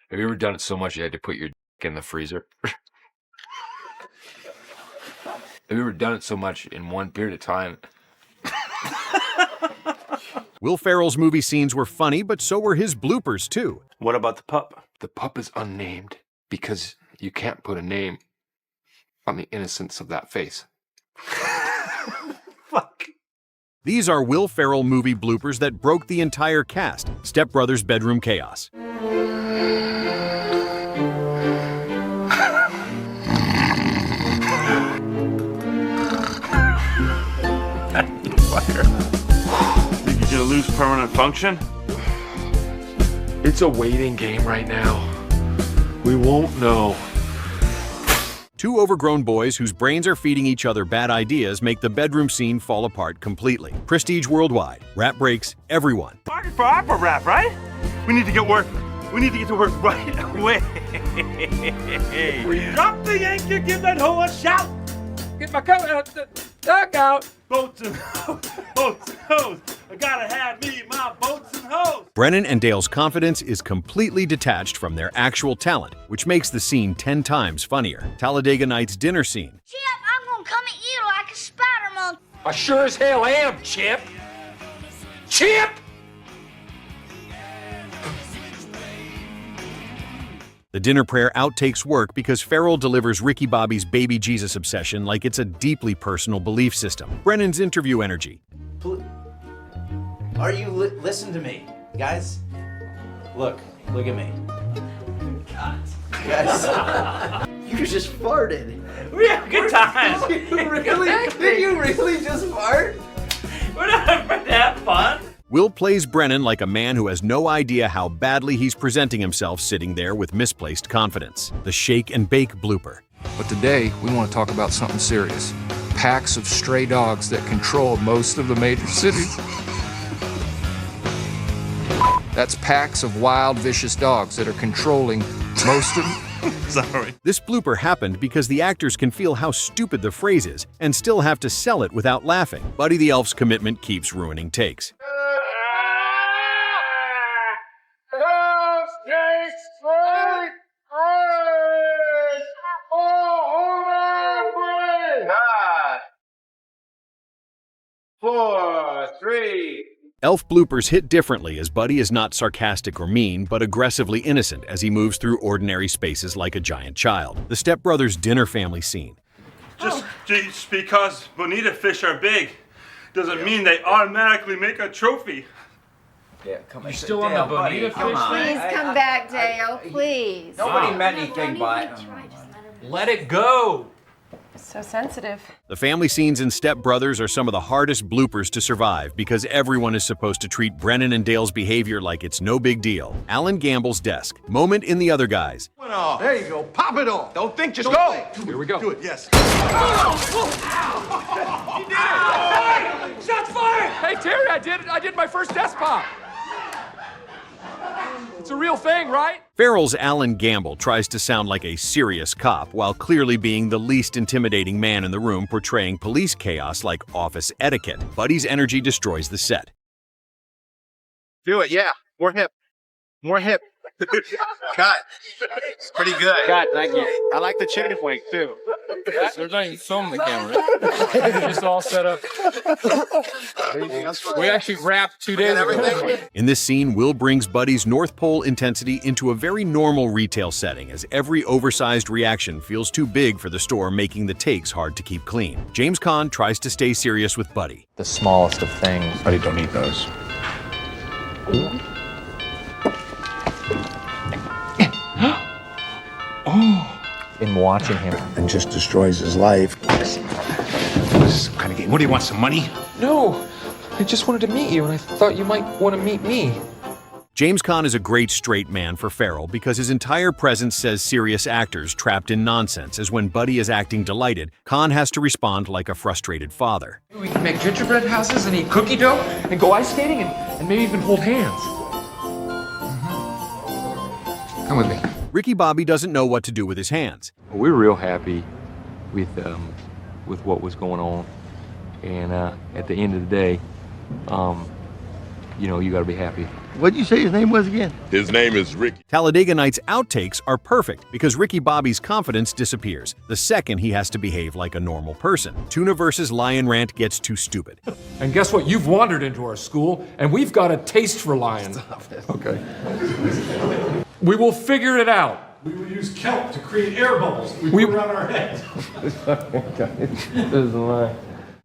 Have you ever done it so much you had to put your dick in the freezer? Have you ever done it so much in one period of time? Will Ferrell's movie scenes were funny, but so were his bloopers too. What about the pup? The pup is unnamed because you can't put a name on the innocence of that face. Fuck. These are Will Ferrell movie bloopers that broke the entire cast. Step Brothers bedroom chaos. Think you're gonna lose permanent function? It's a waiting game right now. We won't know. Two overgrown boys whose brains are feeding each other bad ideas make the bedroom scene fall apart completely. Prestige worldwide. Rap breaks everyone. Market for opera rap, right? We need to get work. We need to get to work right away. Drop the anchor, give that hoe a shout. Get my coat out the dugout. Boats and hoes, boats and hoes. I gotta have me my boats and hoes. Brennan and Dale's confidence is completely detached from their actual talent, which makes the scene 10 times funnier. Talladega Nights dinner scene. Chip, I'm gonna come at you like a spider monkey. I sure as hell am, Chip. Chip! The dinner prayer outtakes work because Ferrell delivers Ricky Bobby's baby Jesus obsession like it's a deeply personal belief system. Brennan's interview energy. Are you listen to me, guys? Look at me. God, guys, you just farted. We have a good time. Did you really just fart? We're not having to have fun. Will plays Brennan like a man who has no idea how badly he's presenting himself sitting there with misplaced confidence. The shake and bake blooper. But today, we want to talk about something serious. Packs of stray dogs that control most of the major cities. That's packs of wild, vicious dogs that are controlling most of... Sorry. This blooper happened because the actors can feel how stupid the phrase is and still have to sell it without laughing. Buddy the Elf's commitment keeps ruining takes. Elf bloopers hit differently as Buddy is not sarcastic or mean, but aggressively innocent as he moves through ordinary spaces like a giant child. The Step Brothers dinner family scene. Just because bonita fish are big doesn't mean they automatically make a trophy. Yeah, come on. You still on the bonita fish Please come back, Dale, please. Nobody meant anything by it. Let it go. So sensitive. The family scenes in Step Brothers are some of the hardest bloopers to survive because everyone is supposed to treat Brennan and Dale's behavior like it's no big deal. Alan Gamble's desk. Moment in The Other Guys. There you go. Pop it off. Don't think, just go. Here we go. Do it, yes. Shots fired! Hey Terry, I did my first desk pop. It's a real thing, right? Ferrell's Alan Gamble tries to sound like a serious cop while clearly being the least intimidating man in the room, portraying police chaos like office etiquette. Buddy's energy destroys the set. Do it, yeah. More hip. More hip. Cut. It's pretty good. Cut, thank you. I like the chicken wing, too. There's not even film the camera. It's just all set up. We actually wrapped 2 days ago. In this scene, Will brings Buddy's North Pole intensity into a very normal retail setting as every oversized reaction feels too big for the store, making the takes hard to keep clean. James Caan tries to stay serious with Buddy. The smallest of things. Buddy, don't eat those. In watching him. And just destroys his life. This is some kind of game. What do you want, some money? No, I just wanted to meet you, and I thought you might want to meet me. James Caan is a great straight man for Ferrell because his entire presence says serious actors trapped in nonsense, as when Buddy is acting delighted, Caan has to respond like a frustrated father. We can make gingerbread houses and eat cookie dough and go ice skating and maybe even hold hands. Come with me. Ricky Bobby doesn't know what to do with his hands. We're real happy with what was going on, and at the end of the day, you know, you gotta be happy. What'd you say his name was again? His name is Ricky. Talladega Nights outtakes are perfect because Ricky Bobby's confidence disappears the second he has to behave like a normal person. Tuna versus Lion Rant gets too stupid. And guess what? You've wandered into our school, and we've got a taste for lions. Okay. We will figure it out. We will use kelp to create air bubbles. We put around our heads. This is a lie.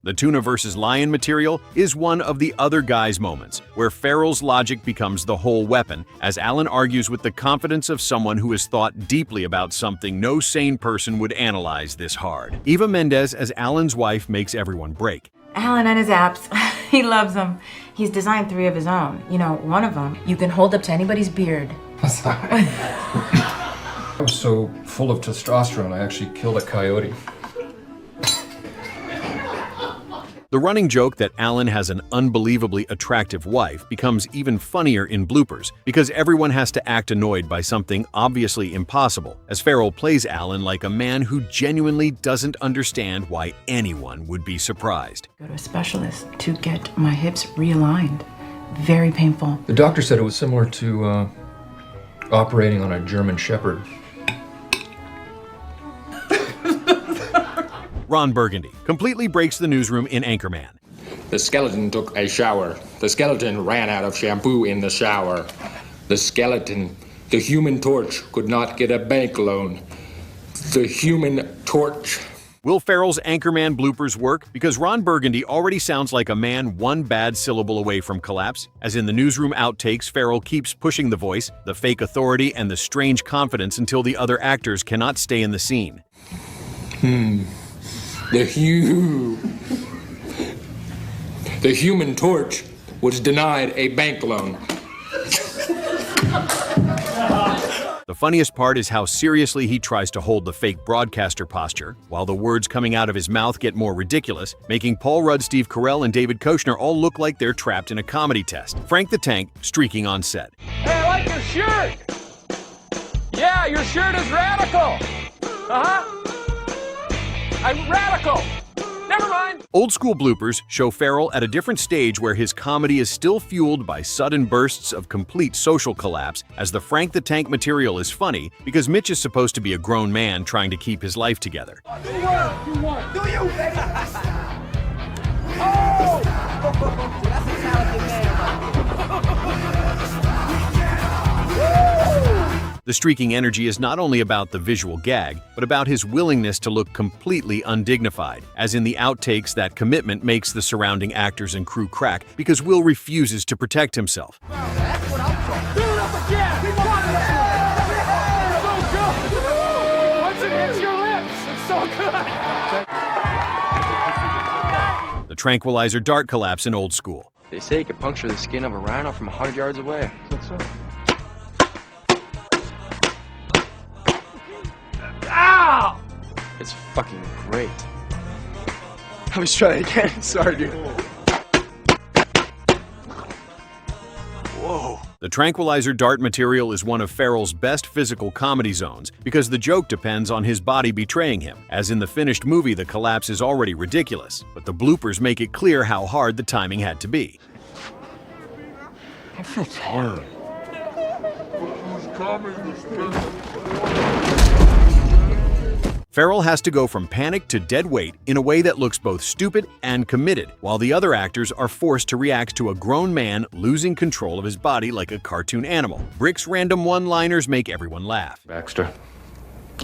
The Tuna versus Lion material is one of the other guy's moments, where Ferrell's logic becomes the whole weapon, as Alan argues with the confidence of someone who has thought deeply about something no sane person would analyze this hard. Eva Mendes as Alan's wife makes everyone break. Alan and his apps, he loves them. He's designed 3 of his own. You know, one of them you can hold up to anybody's beard. I was so full of testosterone, I actually killed a coyote. The running joke that Alan has an unbelievably attractive wife becomes even funnier in Bloopers because everyone has to act annoyed by something obviously impossible, as Ferrell plays Alan like a man who genuinely doesn't understand why anyone would be surprised. Go to a specialist to get my hips realigned. Very painful. The doctor said it was similar to operating on a German Shepherd. Ron Burgundy completely breaks the newsroom in Anchorman. The skeleton took a shower. The skeleton ran out of shampoo in the shower. The skeleton, the Human Torch, could not get a bank loan. The Human Torch. Will Ferrell's Anchorman bloopers work because Ron Burgundy already sounds like a man one bad syllable away from collapse, as in the newsroom outtakes, Ferrell keeps pushing the voice, the fake authority, and the strange confidence until the other actors cannot stay in the scene. The Human Torch was denied a bank loan. The funniest part is how seriously he tries to hold the fake broadcaster posture, while the words coming out of his mouth get more ridiculous, making Paul Rudd, Steve Carell, and David Koechner all look like they're trapped in a comedy test. Frank the Tank streaking on set. Hey, I like your shirt. Yeah, your shirt is radical. I'm radical. Never mind. Old school bloopers show Ferrell at a different stage where his comedy is still fueled by sudden bursts of complete social collapse, as the Frank the Tank material is funny because Mitch is supposed to be a grown man trying to keep his life together. Do you, baby? The streaking energy is not only about the visual gag, but about his willingness to look completely undignified, as in the outtakes that commitment makes the surrounding actors and crew crack because Will refuses to protect himself. That's what I'm talking. Do it up again. We want it. So good. Once it hits your lips, it's so good. The Tranquilizer dart collapse in Old School. They say you can puncture the skin of a rhino from 100 yards away. Is that so? Ow! It's fucking great. Let me try it again. Sorry, dude. Whoa. The Tranquilizer dart material is one of Ferrell's best physical comedy zones because the joke depends on his body betraying him. As in the finished movie, the collapse is already ridiculous, but the bloopers make it clear how hard the timing had to be. I feel tired. Ferrell has to go from panic to dead weight in a way that looks both stupid and committed, while the other actors are forced to react to a grown man losing control of his body like a cartoon animal. Brick's random one-liners make everyone laugh. Baxter,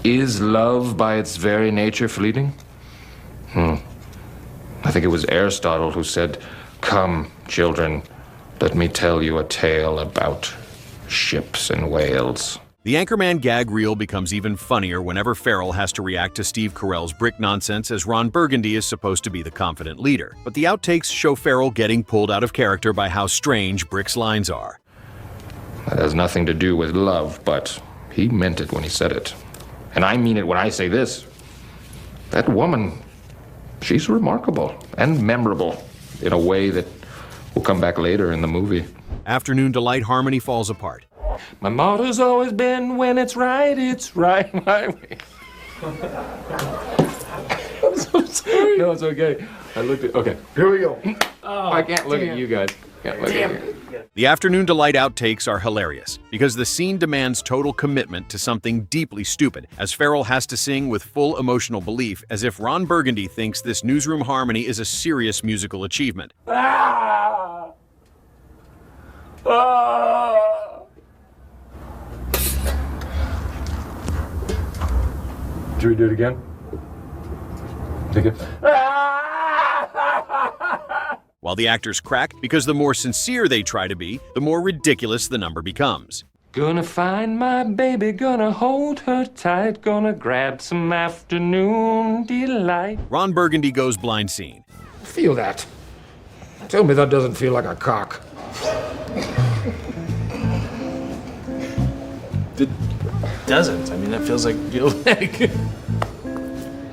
is love by its very nature fleeting? I think it was Aristotle who said, "Come, children, let me tell you a tale about ships and whales." The Anchorman gag reel becomes even funnier whenever Ferrell has to react to Steve Carell's Brick nonsense, as Ron Burgundy is supposed to be the confident leader. But the outtakes show Ferrell getting pulled out of character by how strange Brick's lines are. That has nothing to do with love, but he meant it when he said it. And I mean it when I say this. That woman, she's remarkable and memorable in a way that will come back later in the movie. Afternoon Delight harmony falls apart. My motto's always been, when it's right my way. I'm so sorry. No, it's okay. I looked at, okay. Here we go. I can't look at you guys. Can't look at you. The Afternoon Delight outtakes are hilarious because the scene demands total commitment to something deeply stupid, as Ferrell has to sing with full emotional belief as if Ron Burgundy thinks this newsroom harmony is a serious musical achievement. Should we do it again? Take it. While the actors crack because the more sincere they try to be, the more ridiculous the number becomes. Gonna find my baby, gonna hold her tight, gonna grab some afternoon delight. Ron Burgundy goes blind scene. Feel that. Tell me that doesn't feel like a cock. It doesn't. I mean, that feels like your leg.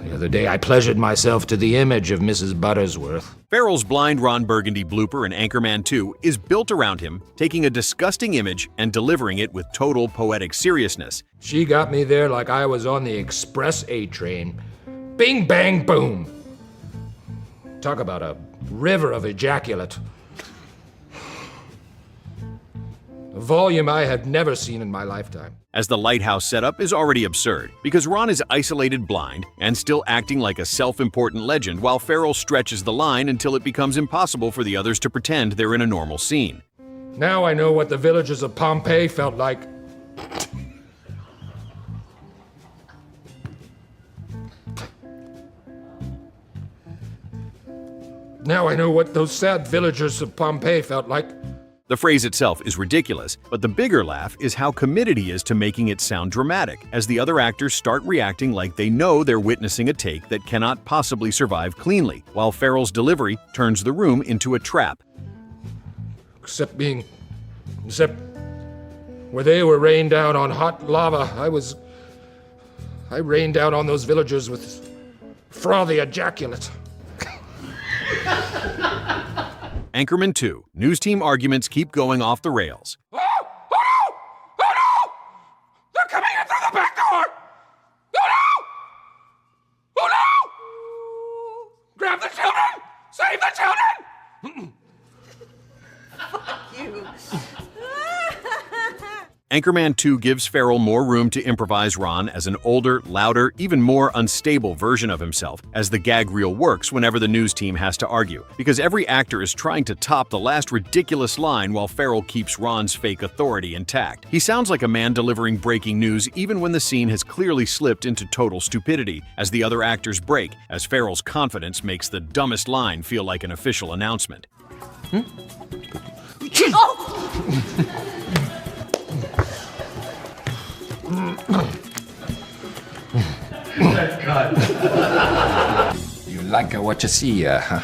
The other day, I pleasured myself to the image of Mrs. Buttersworth. Ferrell's blind Ron Burgundy blooper in Anchorman 2 is built around him, taking a disgusting image and delivering it with total poetic seriousness. She got me there like I was on the Express A train. Bing, bang, boom. Talk about a river of ejaculate. A volume I had never seen in my lifetime. As the lighthouse setup is already absurd, because Ron is isolated blind and still acting like a self-important legend while Ferrell stretches the line until it becomes impossible for the others to pretend they're in a normal scene. Now I know what the villagers of Pompeii felt like. Now I know what those sad villagers of Pompeii felt like. The phrase itself is ridiculous, but the bigger laugh is how committed he is to making it sound dramatic, as the other actors start reacting like they know they're witnessing a take that cannot possibly survive cleanly, while Ferrell's delivery turns the room into a trap. Except where they were rained down on hot lava, I rained down on those villagers with frothy ejaculate. Anchorman 2. News team arguments keep going off the rails. Oh no! Oh no! They're coming in through the back door! Oh no! Oh no! Grab the children! Save the children! Fuck you. Anchorman 2 gives Ferrell more room to improvise Ron as an older, louder, even more unstable version of himself, as the gag reel works whenever the news team has to argue, because every actor is trying to top the last ridiculous line while Ferrell keeps Ron's fake authority intact. He sounds like a man delivering breaking news even when the scene has clearly slipped into total stupidity, as the other actors break, as Ferrell's confidence makes the dumbest line feel like an official announcement. You like what you see, huh?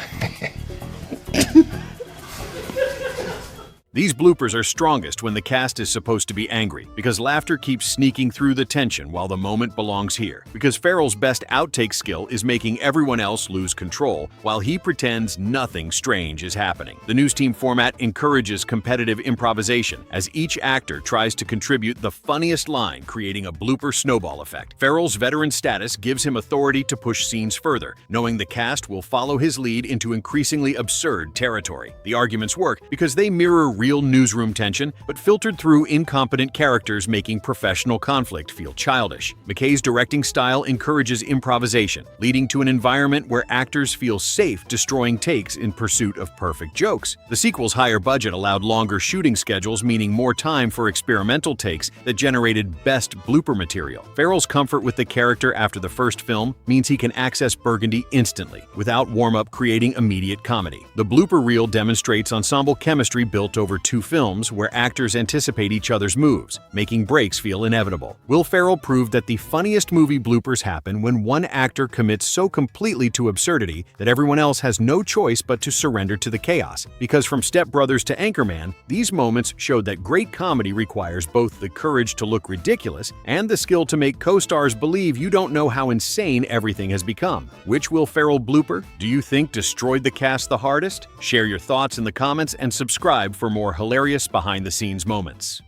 These bloopers are strongest when the cast is supposed to be angry, because laughter keeps sneaking through the tension while the moment belongs here. Because Ferrell's best outtake skill is making everyone else lose control, while he pretends nothing strange is happening. The news team format encourages competitive improvisation, as each actor tries to contribute the funniest line, creating a blooper snowball effect. Ferrell's veteran status gives him authority to push scenes further, knowing the cast will follow his lead into increasingly absurd territory. The arguments work because they mirror real newsroom tension, but filtered through incompetent characters making professional conflict feel childish. McKay's directing style encourages improvisation, leading to an environment where actors feel safe destroying takes in pursuit of perfect jokes. The sequel's higher budget allowed longer shooting schedules, meaning more time for experimental takes that generated best blooper material. Ferrell's comfort with the character after the first film means he can access Burgundy instantly, without warm-up creating immediate comedy. The blooper reel demonstrates ensemble chemistry built over 2 films where actors anticipate each other's moves, making breaks feel inevitable. Will Ferrell proved that the funniest movie bloopers happen when one actor commits so completely to absurdity that everyone else has no choice but to surrender to the chaos. Because from Step Brothers to Anchorman, these moments showed that great comedy requires both the courage to look ridiculous and the skill to make co-stars believe you don't know how insane everything has become. Which Will Ferrell blooper do you think destroyed the cast the hardest? Share your thoughts in the comments and subscribe for more hilarious behind-the-scenes moments.